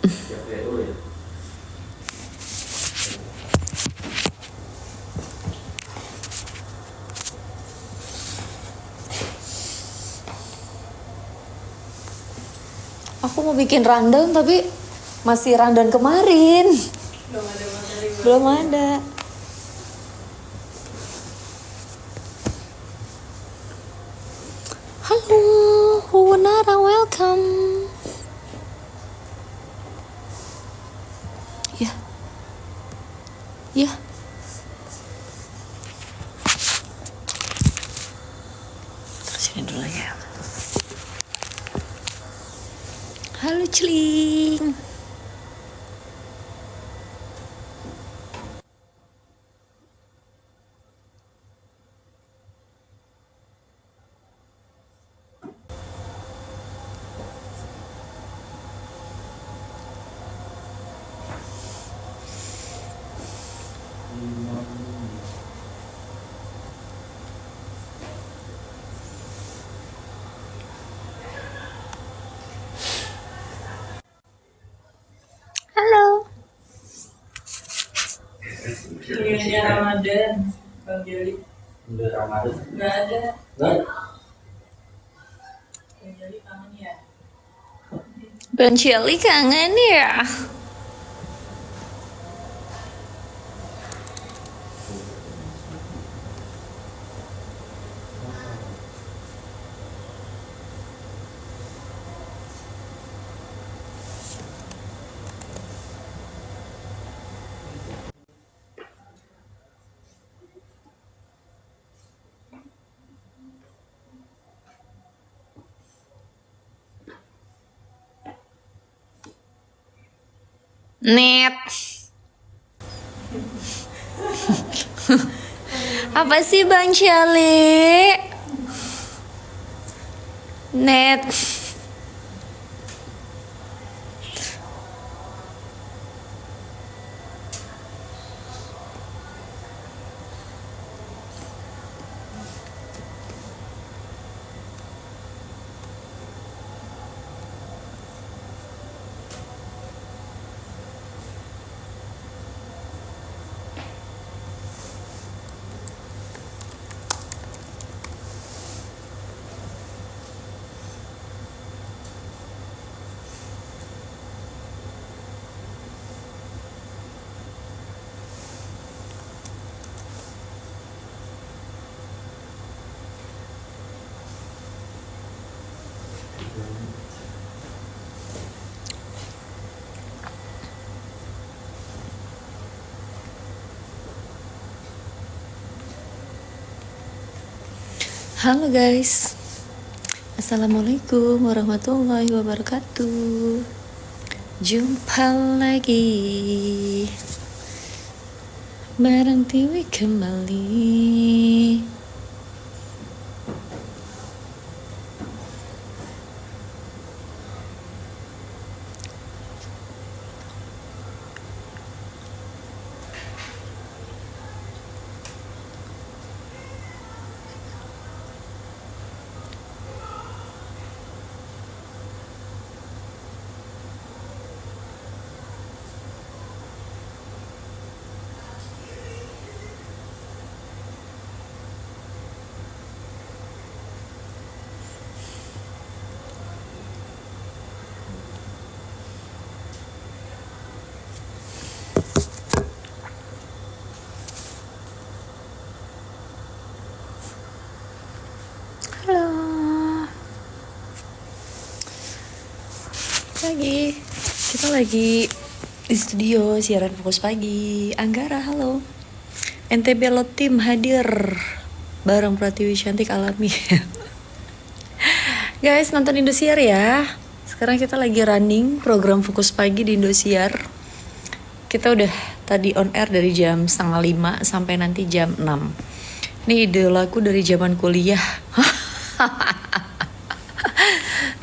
Aku mau bikin rundown tapi masih rundown kemarin. Belum ada. Halo, Wunara, welcome. Ya. Ya. Terus ini dulu ya. Halo Celing. Halo. Kuliahnya Ramadan, Bang Jeli. Udah Ramadan? Nggak ada. Nggak? Bang Jeli kangen ya? Bang Celi kangen ya. Net. Apa sih Bang Celi? Net. Halo guys. Assalamualaikum warahmatullahi wabarakatuh. Jumpa lagi bareng Tiwi kembali. Halo. Kita lagi di studio siaran Fokus Pagi. Anggara, halo. NTB Lot Team hadir bareng Pratiwi Cantik Alami. Guys, nonton Indosiar ya. Sekarang kita lagi running program Fokus Pagi di Indosiar. Kita udah tadi on air dari jam 4:30 sampai nanti jam 6. Ini idolaku dari zaman kuliah.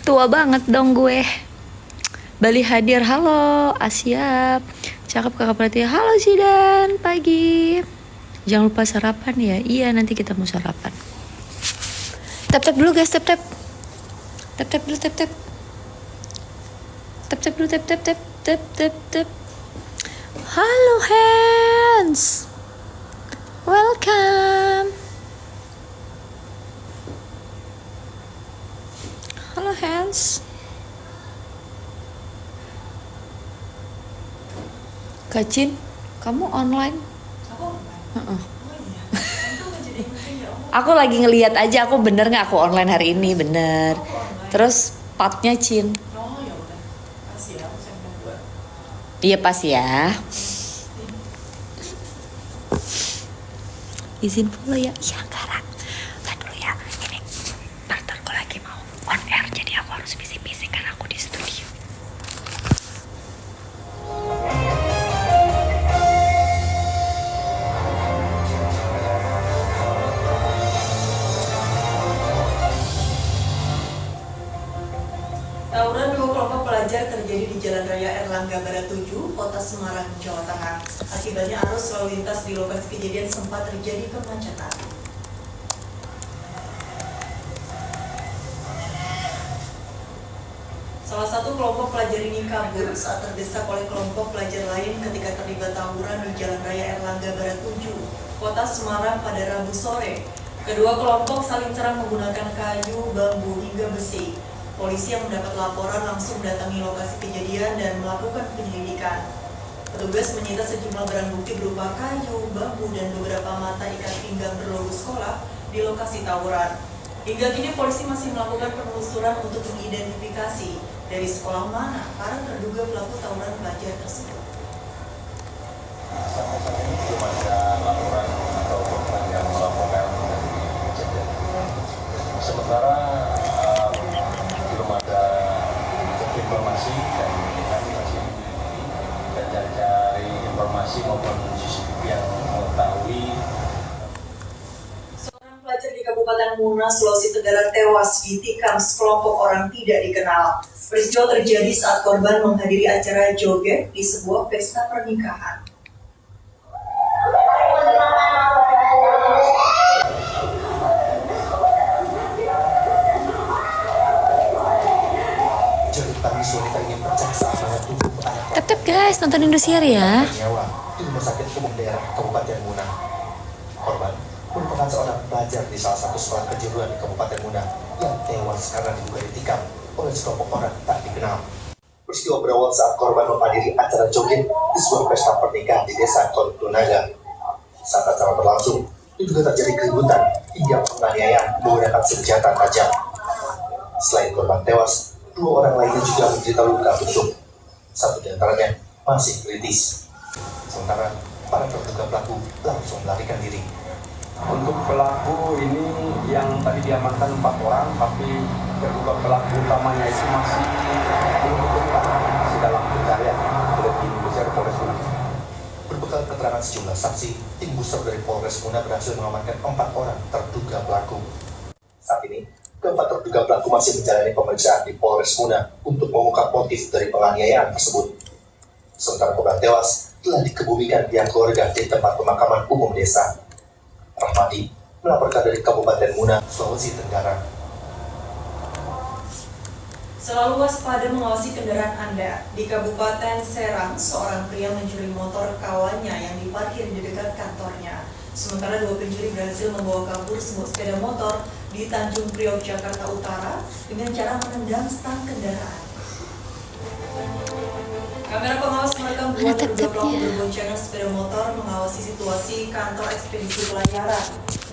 Tua banget dong gue. Bali hadir, halo Asyap. Cakep kakak Pratiwi, halo Zidan, pagi. Jangan lupa sarapan ya. Iya, nanti kita mau sarapan. Tap dulu guys, tap dulu, tap dulu, tap. tep tep tep. Halo Hans, welcome. Halo Hans. Kacin, kamu online? Aku Heeh. oh iya. Itu nggak jadi ingetin ya Allah. Aku lagi ngeliat aja, aku bener nggak aku online hari ini, bener. Aku online. Terus partnya Cin. Oh ya udah. Kasih ya, aku sempet buat. Iya pas ya. Izin follow ya. Iya Kara. Ntar dulu ya. Ini partnerku lagi mau on air, jadi aku harus bisik-bisik karena aku di studio. Tawuran dua kelompok pelajar terjadi di Jalan Raya Erlangga Barat 7, Kota Semarang, Jawa Tengah. Akibatnya arus lalu lintas di lokasi kejadian sempat terjadi kemacetan. Salah satu kelompok pelajar ini kabur saat terdesak oleh kelompok pelajar lain ketika terlibat tawuran di Jalan Raya Erlangga Barat 7, Kota Semarang pada Rabu sore. Kedua kelompok saling serang menggunakan kayu, bambu, hingga besi. Polisi yang mendapat laporan langsung mendatangi lokasi kejadian dan melakukan penyelidikan. Petugas menyita sejumlah barang bukti berupa kayu, bambu, dan beberapa mata ikat pinggang berlogo sekolah di lokasi tawuran. Hingga kini polisi masih melakukan penelusuran untuk mengidentifikasi dari sekolah mana para terduga pelaku tawuran pelajar tersebut. Sampai saat ini belum ada laporan atau korban yang melaporkan kejadian. Sementara belum ada informasi dan kami masih mencari informasi maupun CCTV yang mengetahui. Seorang pelajar di Kabupaten Muna, Sulawesi Tenggara tewas ditikam sekelompok orang tidak dikenal. Peristiwa terjadi saat korban menghadiri acara joget di sebuah pesta pernikahan. Tep guys, nonton Indosiar ya. Nyawa di Rumah Sakit Umum Daerah Kabupaten Muna. Korban merupakan seorang pelajar di salah satu sekolah kejuruan di Kabupaten Muna yang tewas karena diduga ditikam oleh sekelompok orang tak dikenal. Peristiwa berawal saat korban menghadiri acara joget di sebuah pesta pernikahan di Desa Kontunaga. Saat acara berlangsung, diduga terjadi keributan hingga penganiayaan menggunakan senjata tajam. Selain korban tewas, dua orang lainnya juga menderita luka tusuk. Satu di antaranya masih kritis. Sementara para terduga pelaku langsung melarikan diri. Untuk pelaku ini yang tadi diamankan 4 orang, tapi terduga pelaku utamanya itu masih belum ditemukan, masih dalam pencarian oleh tim besar Polres Muna. Berbekal keterangan sejumlah saksi, tim Busur dari Polres Muna berhasil mengamankan 4 orang terduga pelaku. Saat ini, keempat terduga pelaku masih menjalani pemeriksaan di Polres Muna untuk mengungkap motif dari penganiayaan tersebut. Sementara korban tewas telah dikebumikan pihak keluarga di tempat pemakaman umum desa. Rahmadi melaporkan dari Kabupaten Muna, Sulawesi Tenggara. Selalu waspada mengawasi kendaraan Anda. Di Kabupaten Serang, seorang pria mencuri motor kawannya yang diparkir di dekat kantornya. Sementara dua pencuri berhasil membawa kabur sebuah sepeda motor di Tanjung Priok, Jakarta Utara dengan cara menendang stang kendaraan. Kamera pengawas merekam dua terduga pelaku berboncengan sepeda motor mengawasi situasi kantor ekspedisi pelayaran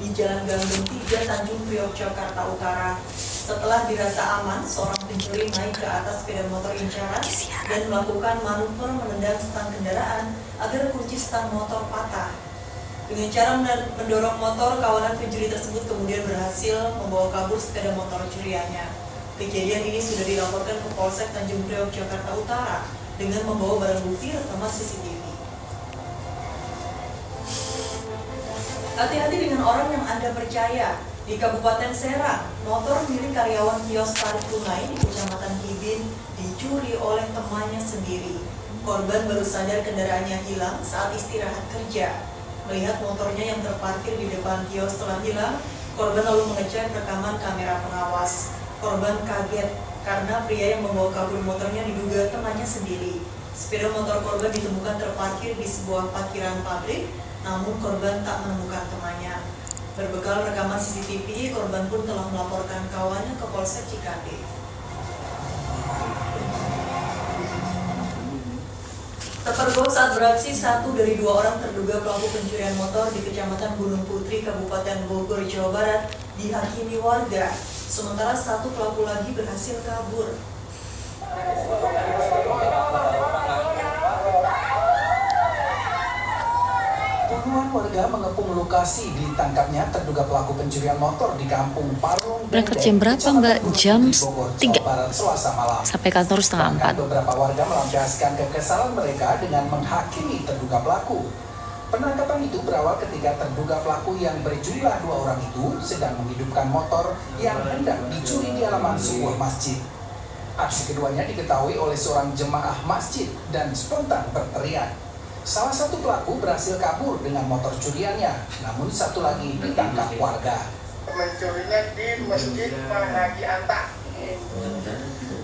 di Jalan Ganggeng 3 Tanjung Priok, Jakarta Utara. Setelah dirasa aman, seorang pencuri naik ke atas sepeda motor incaran dan melakukan manuver menendang stang kendaraan agar kunci stang motor patah. Dengan cara mendorong motor, kawanan pencuri tersebut kemudian berhasil membawa kabur sepeda motor curiannya. Kejadian ini sudah dilaporkan ke Polsek Tanjung Priok, Jakarta Utara dengan membawa barang bukti rekaman CCTV. Hati-hati dengan orang yang Anda percaya. Di Kabupaten Serang, motor milik karyawan kios tarik tunai di Kecamatan Kibin dicuri oleh temannya sendiri. Korban baru sadar kendaraannya hilang saat istirahat kerja. Melihat motornya yang terparkir di depan kios telah hilang, korban lalu mengecek rekaman kamera pengawas. Korban kaget karena pria yang membawa kabur motornya diduga temannya sendiri. Sepeda motor korban ditemukan terparkir di sebuah parkiran pabrik, namun korban tak menemukan temannya. Berbekal rekaman CCTV, korban pun telah melaporkan kawannya ke Polsek Cikande. Terpergok saat beraksi, 1 dari 2 orang terduga pelaku pencurian motor di Kecamatan Gunung Putri, Kabupaten Bogor, Jawa Barat dihakimi warga. Sementara 1 pelaku lagi berhasil kabur. Puluhan warga mengepung lokasi ditangkapnya terduga pelaku pencurian motor di Kampung Parung. Berangkat jam berapa, Mbak? Jam 3. Barat, Selasa malam. Sampai kantor setengah 4. Beberapa warga melampiaskan kekesalan mereka dengan menghakimi terduga pelaku. Penangkapan itu berawal ketika terduga pelaku yang berjumlah 2 orang itu sedang menghidupkan motor yang hendak dicuri di halaman sebuah masjid. Aksi keduanya diketahui oleh seorang jemaah masjid dan spontan berteriak. Salah satu pelaku berhasil kabur dengan motor curiannya, namun satu lagi ditangkap warga. Mencurinya di Masjid Mahagi Anta.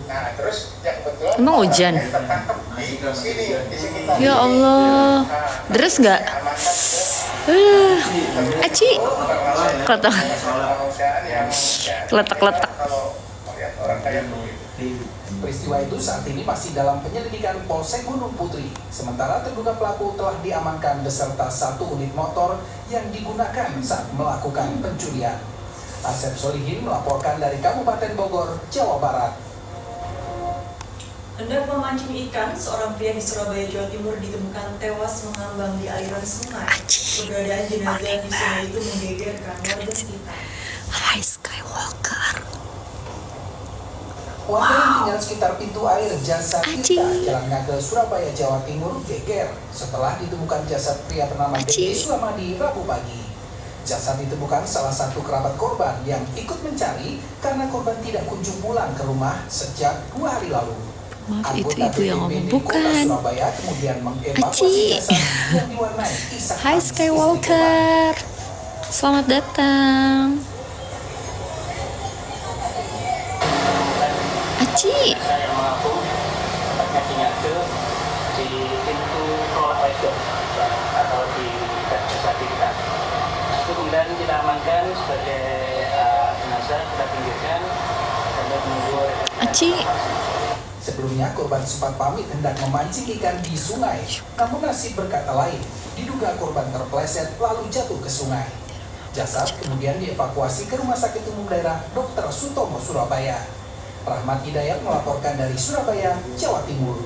Nah, terus yang kebetulan Emang hujan? tertangkap di sini, di sekitar. Ya Allah, deres nggak? Aci, keletak-keletak. Kalau melihat orang kayak begitu. Peristiwa itu saat ini masih dalam penyelidikan Polsek Gunung Putri. Sementara terduga pelaku telah diamankan beserta 1 unit motor yang digunakan saat melakukan pencurian. Asep Solihin melaporkan dari Kabupaten Bogor, Jawa Barat. Hendak memancing ikan, seorang pria di Surabaya, Jawa Timur ditemukan tewas mengambang di aliran sungai. Keberadaan jenazah di sungai itu menggegerkan warga sekitar. Hai Skywalker. Warga yang tinggal sekitar pintu air Jasa Tirta, Jalan Ngagel, Surabaya, Jawa Timur geger setelah ditemukan jasad pria bernama Dedi Sulamadi Rabu pagi. Jasad ditemukan salah satu kerabat korban yang ikut mencari karena korban tidak kunjung pulang ke rumah sejak 2 hari lalu. Maaf, itu Anggota ibu yang ngomong, BPBD Kota bukan. Surabaya kemudian mengevakuasi jasad yang diwarnai isak Hai tangis istri korban. Skywalker. Selamat datang. Aci. Saya mengaku tempatnya Cinyate di pintu tol Wedok atau di Desa Tirta. Itu kemudian kita amankan sebagai jenazah, kita pinggirkan sambil menunggu Aci. Sebelumnya korban sempat pamit hendak memancing ikan di sungai, namun nasib berkata lain. Diduga korban terpleset lalu jatuh ke sungai. Jasad kemudian dievakuasi ke Rumah Sakit Umum Daerah Dr. Sutomo, Surabaya. Rahmat Hidayat melaporkan dari Surabaya, Jawa Timur.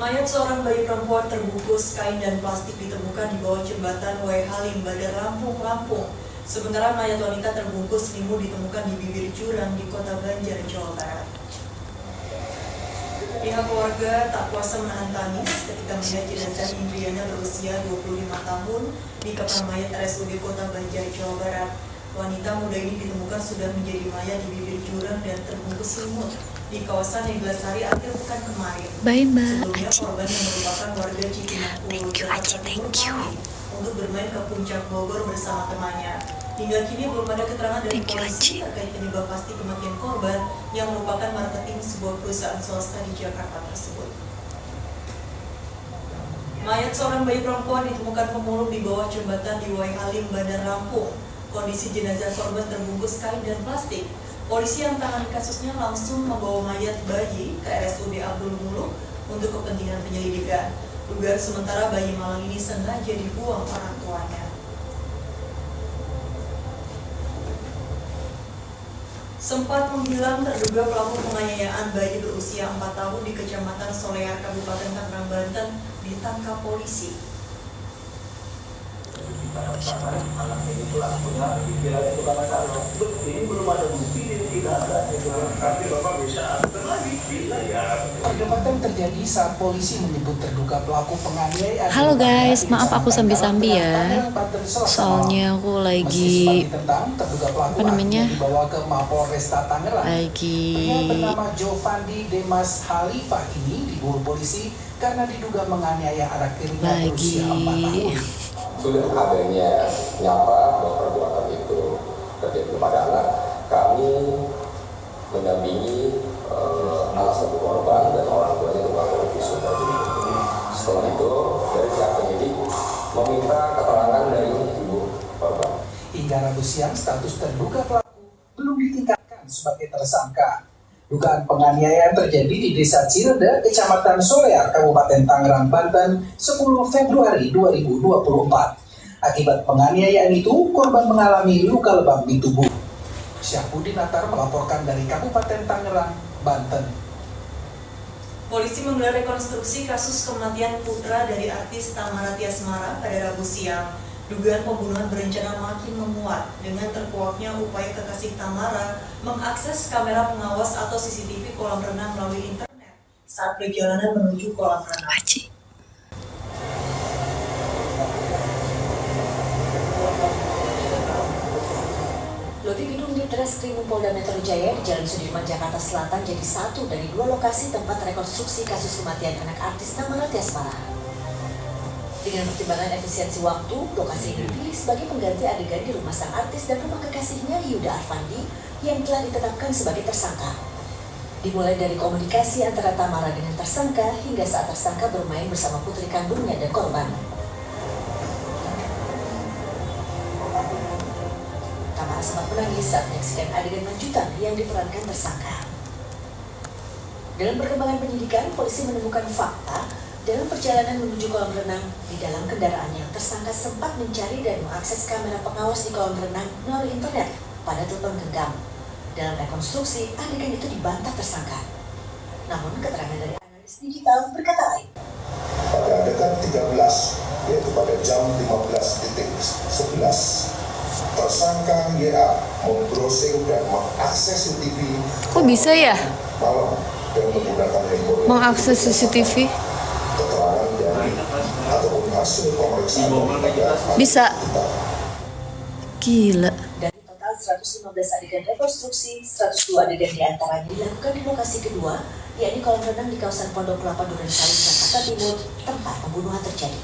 Mayat seorang bayi perempuan terbungkus kain dan plastik ditemukan di bawah jembatan W. Halim, Bandar Lampung, Lampung. Sementara mayat wanita terbungkus selimut ditemukan di bibir jurang di Kota Banjar, Jawa Barat. Pihak keluarga tak kuasa menahan tangis ketika melihat jenazah Indriana berusia 25 tahun di kamar mayat RSUD Kota Banjar, Jawa Barat. Wanita muda ini ditemukan sudah menjadi mayat di bibir jurang dan terbungkus selimut di kawasan Neglasari akhir pekan kemarin. Bye Mbak Sebelumnya Aci. korban yang merupakan warga Cipinang Thank you, Aci, thank you. untuk bermain ke puncak Bogor bersama temannya. Hingga kini belum ada keterangan dari Thank you, polisi Aci. terkait penyebab pasti kematian korban yang merupakan marketing sebuah perusahaan swasta di Jakarta tersebut. Mayat seorang bayi perempuan ditemukan pemulung di bawah jembatan di Wai Halim, Bandar Lampung. Kondisi jenazah korban terbungkus kain dan plastik. Polisi yang tangani kasusnya langsung membawa mayat bayi ke RSUD Abdul Muluk untuk kepentingan penyelidikan. Dugaan sementara bayi malang ini sengaja dibuang orang tuanya. Sempat menghilang terduga pelaku penganiayaan bayi berusia 4 tahun di Kecamatan Solear, Kabupaten Tangerang, Banten ditangkap polisi. Anak ini pelakunya dikira itu karena kalau ini belum ada bukti, ini tidak ada. Nanti bapak bisa lagi, bisa ya. Perdebatan terjadi saat polisi menyebut terduga pelaku penganiayaan. Halo guys, maaf aku sambil-sambil ya. Soalnya aku lagi apa namanya? Dibawa ke Mapolresta Tangerang. Lagi Pria bernama Jovandi Demas Halifah ini diburu polisi karena diduga menganiaya anak tirinya berusia 4 tahun. Sudah adanya nyata bahwa perbuatan itu terjadi kepada anak, kami mendampingi salah satu korban dan orang tuanya terpapar visum tadi. Setelah itu dari pihak penyidik meminta keterangan dari ibu korban. Hingga Rabu siang, status terduga pelaku belum ditingkatkan sebagai tersangka. Dugaan penganiayaan terjadi di Desa Cirende, Kecamatan Solear, Kabupaten Tangerang, Banten, 10 Februari 2024. Akibat penganiayaan itu, korban mengalami luka lebam di tubuh. Syahbudin Natar melaporkan dari Kabupaten Tangerang, Banten. Polisi menggelar rekonstruksi kasus kematian putra dari artis Tamara Tiasmara pada Rabu siang. Dugaan pembunuhan berencana makin menguat dengan terkuaknya upaya kekasih Tamara mengakses kamera pengawas atau CCTV kolam renang melalui internet saat perjalanan menuju kolam renang. Lobi gedung di Treskrimum Polda Metro Jaya di Jalan Sudirman, Jakarta Selatan jadi satu dari 2 lokasi tempat rekonstruksi kasus kematian anak artis Tamara Tiasmara. Dengan pertimbangan efisiensi waktu, lokasi ini dipilih sebagai pengganti adegan di rumah sang artis dan rumah kekasihnya Yuda Arfandi yang telah ditetapkan sebagai tersangka. Dimulai dari komunikasi antara Tamara dengan tersangka hingga saat tersangka bermain bersama putri kandungnya dan korban. Tamara sempat menangis saat menyaksikan adegan lanjutan yang diperankan tersangka. Dalam perkembangan penyidikan, polisi menemukan fakta dalam perjalanan menuju kolam renang. Di dalam kendaraannya, tersangka sempat mencari dan mengakses kamera pengawas di kolam renang melalui internet pada telepon genggam. Dalam rekonstruksi, adegan itu dibantah tersangka. Namun, keterangan dari analis digital berkata lain. Pada adegan 13, yaitu pada jam 15.11, tersangka YA membrowsing dan mengakses CCTV Kok bisa ya malam dan menggunakan handphone. mengakses CCTV? Keterangan dari ataupun hasil pemeriksaan Bisa. Gila. Dari total 115 adegan rekonstruksi, 102 adegan diantaranya dilakukan di lokasi kedua, yakni kolam renang di kawasan Pondok Kelapa Durensawit, Jakarta Timur, tempat pembunuhan terjadi.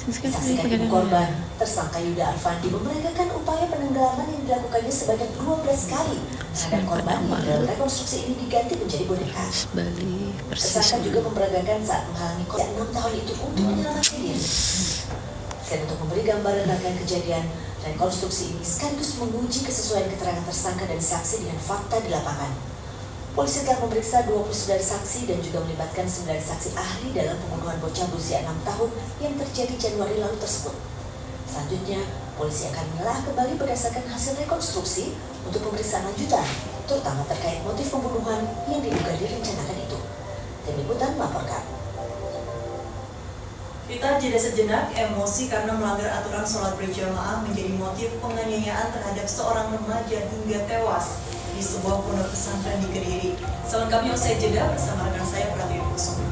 Disaksikan ibu korban, tersangka Yuda Arfandi memperagakan upaya penenggelaman yang dilakukannya sebanyak 12 kali terhadap korban yang dalam rekonstruksi ini diganti menjadi boneka. Bali Tersangka juga memperagakan saat menghalangi korban 6 tahun itu untuk menyelamatkan diri. Selain untuk memberi gambaran rangkaian kejadian, rekonstruksi ini sekaligus menguji kesesuaian keterangan tersangka dan saksi dengan fakta di lapangan. Polisi telah memeriksa 29 saksi dan juga melibatkan 9 saksi ahli dalam pembunuhan bocah berusia 6 tahun yang terjadi Januari lalu tersebut. Selanjutnya, polisi akan menelaah kembali berdasarkan hasil rekonstruksi untuk pemeriksaan lanjutan, terutama terkait motif pembunuhan yang diduga direncanakan itu. Tim Liputan melaporkan. Kita jeda sejenak, emosi karena melanggar aturan sholat berjamaah menjadi motif penganiayaan terhadap seorang remaja hingga tewas di sebuah pondok pesantren di Kediri. Selengkapnya usai jeda bersama rekan saya Pratiwi Kusuma.